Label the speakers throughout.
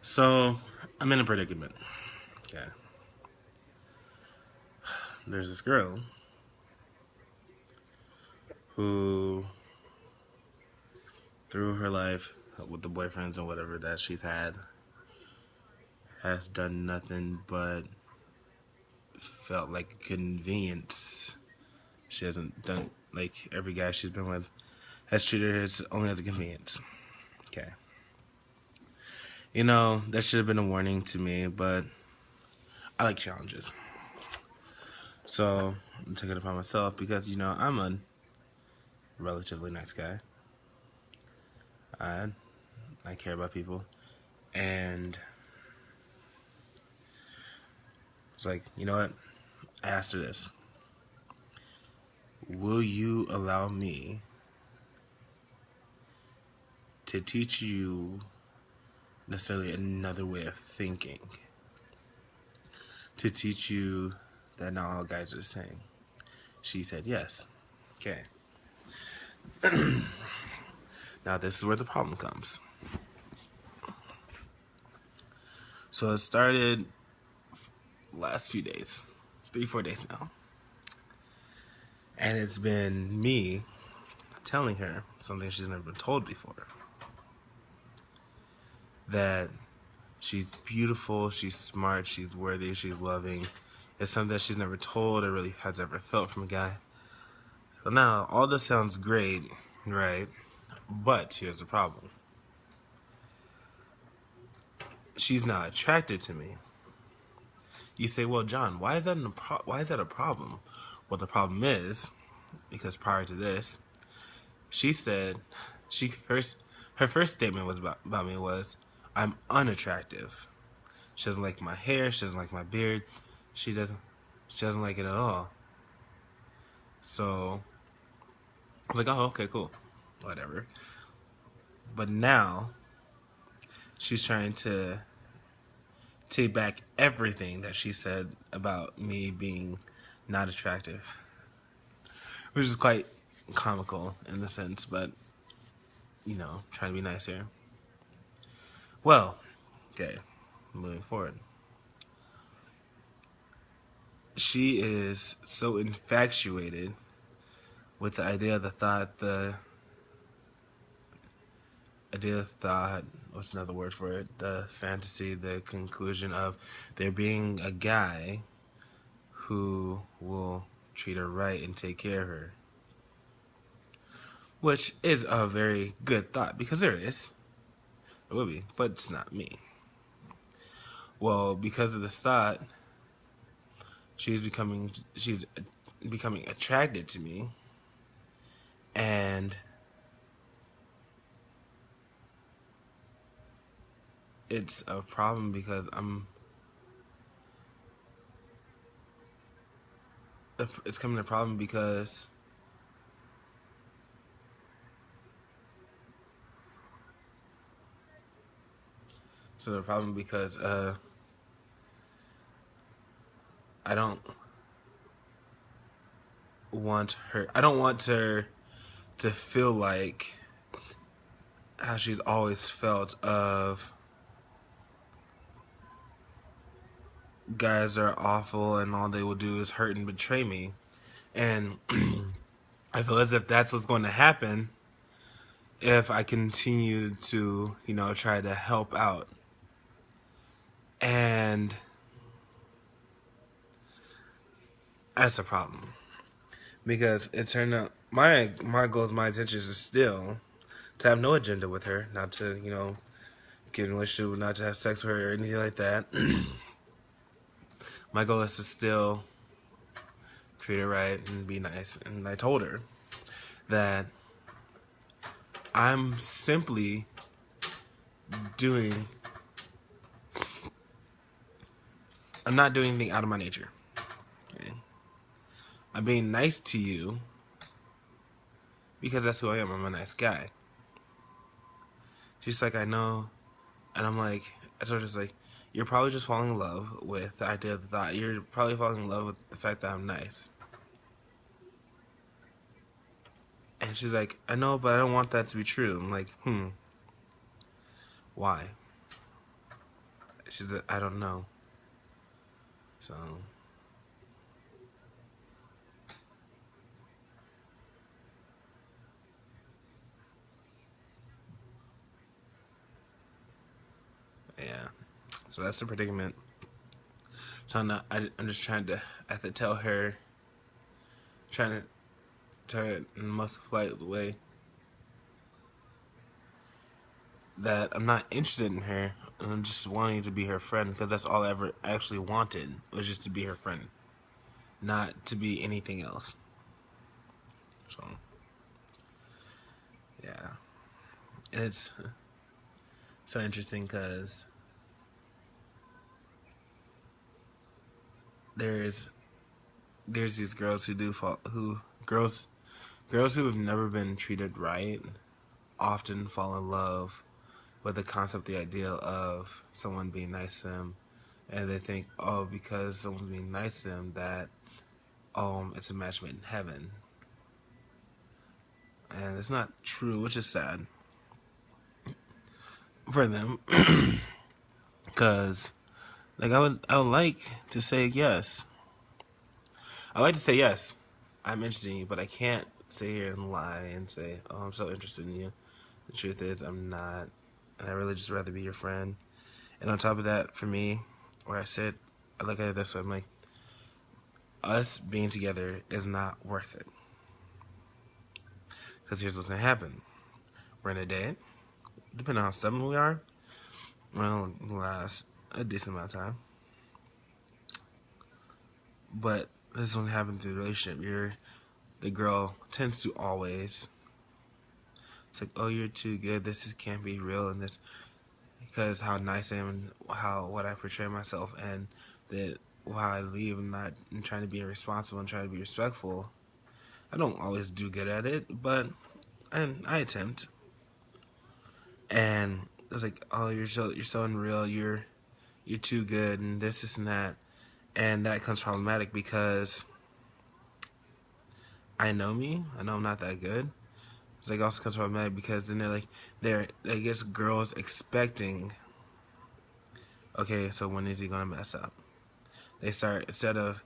Speaker 1: So I'm in a predicament. Okay. There's this girl who, through her life, with the boyfriends and whatever that she's had, has done nothing but felt like a convenience. She hasn't done, like, every guy she's been with has treated her only as a convenience. Okay. That should have been a warning to me, but I like challenges. So I'm taking it upon myself because, I'm a relatively nice guy. I, I care about people. And I was like, you know what? I asked her this. Will you allow me to teach you necessarily another way of thinking? To teach you that not all guys are the same? She said yes. Okay. Now this is where the problem comes. So it started last few days, 3-4 days now. And it's been me telling her something she's never been told before. That she's beautiful, she's smart, she's worthy, she's loving. It's something that she's never told or really has ever felt from a guy. So now, all this sounds great, right? But here's the problem. She's not attracted to me. You say, well, John, why is that a problem? Well, the problem is because prior to this, she said her first statement was about me was, I'm unattractive. She doesn't like my hair. She doesn't like my beard. She doesn't like it at all. So I was like, oh, okay, cool, whatever. But now she's trying to take back everything that she said about me being not attractive, which is quite comical in the sense, but trying to be nice here. Well, okay, moving forward. She is so infatuated with the idea, what's another word for it? The fantasy, the conclusion of there being a guy who will treat her right and take care of her. Which is a very good thought, because there is. It will be, but it's not me. Well, because of this thought, she's becoming attracted to me, and it's a problem because it's coming a problem because I don't want her to feel like how she's always felt of guys are awful and all they will do is hurt and betray me. And I feel as if that's what's going to happen if I continue to, try to help out. And that's a problem. Because it turned out my goals, my intentions are still to have no agenda with her, not to, get in a relationship, not to have sex with her or anything like that. My goal is to still treat her right and be nice. And I told her that I'm simply I'm not doing anything out of my nature. Okay? I'm being nice to you because that's who I am. I'm a nice guy. She's like, I know. And I'm like, I told her, it's like, you're probably just falling in love with the idea of the thought. You're probably falling in love with the fact that I'm nice. And she's like, I know, but I don't want that to be true. I'm like, why? She said, I don't know. So, yeah. So that's the predicament. So I'm just trying to, I have to tell her, trying to tell her in the most polite way that I'm not interested in her. And I'm just wanting to be her friend because that's all I ever actually wanted was just to be her friend, not to be anything else. So, yeah. And it's so interesting because there's these girls who do fall, who girls who have never been treated right often fall in love with the concept, the ideal of someone being nice to them, and they think, oh, because someone's being nice to them, that it's a match made in heaven, and it's not true, which is sad for them, because like I would like to say yes. I like to say yes, I'm interested in you, but I can't sit here and lie and say, oh, I'm so interested in you. The truth is, I'm not, and I really just rather be your friend. And on top of that, for me, where I sit, I look at it this way, I'm like, us being together is not worth it. Because here's what's going to happen. We're going to date. Depending on how stubborn we are, we're going to last a decent amount of time. But this is what happens in a relationship. The girl tends to always, it's like, oh, you're too good. Can't be real. And this, because how nice I am and what I portray myself, and that while I leave and trying to be responsible and trying to be respectful, I don't always do good at it, but I attempt. And it's like, oh, you're so unreal. You're too good, and this and that, and that becomes problematic because I know me. I know I'm not that good. It's like also becomes problematic because then I guess girls expecting, okay, so when is he gonna mess up? They start, instead of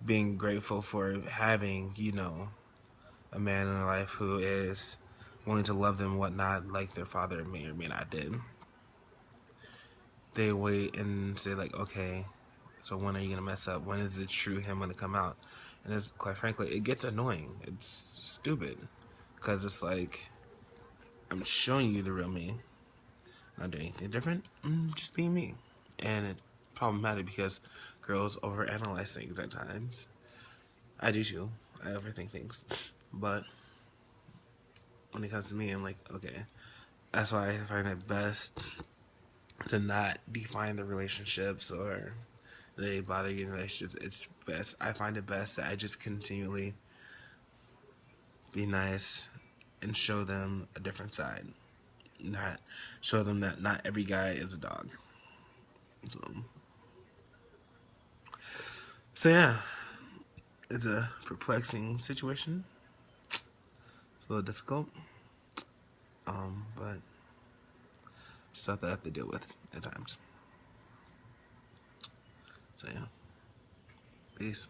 Speaker 1: being grateful for having, a man in their life who is willing to love them and whatnot, like their father may or may not did. They wait and say like, okay, so when are you gonna mess up? When is the true him gonna come out? And it's, quite frankly, it gets annoying. It's stupid because it's like, I'm showing you the real me, not doing anything different. Just being me, and it's problematic because girls overanalyze things at times. I do too. I overthink things, but when it comes to me, I'm like, okay. That's why I find it best to not define the relationships or they bother you in relationships. It's best. I find it best that I just continually be nice and show them a different side. Not show them that not every guy is a dog. So yeah, it's a perplexing situation. It's a little difficult, but stuff that I have to deal with at times. So yeah, peace.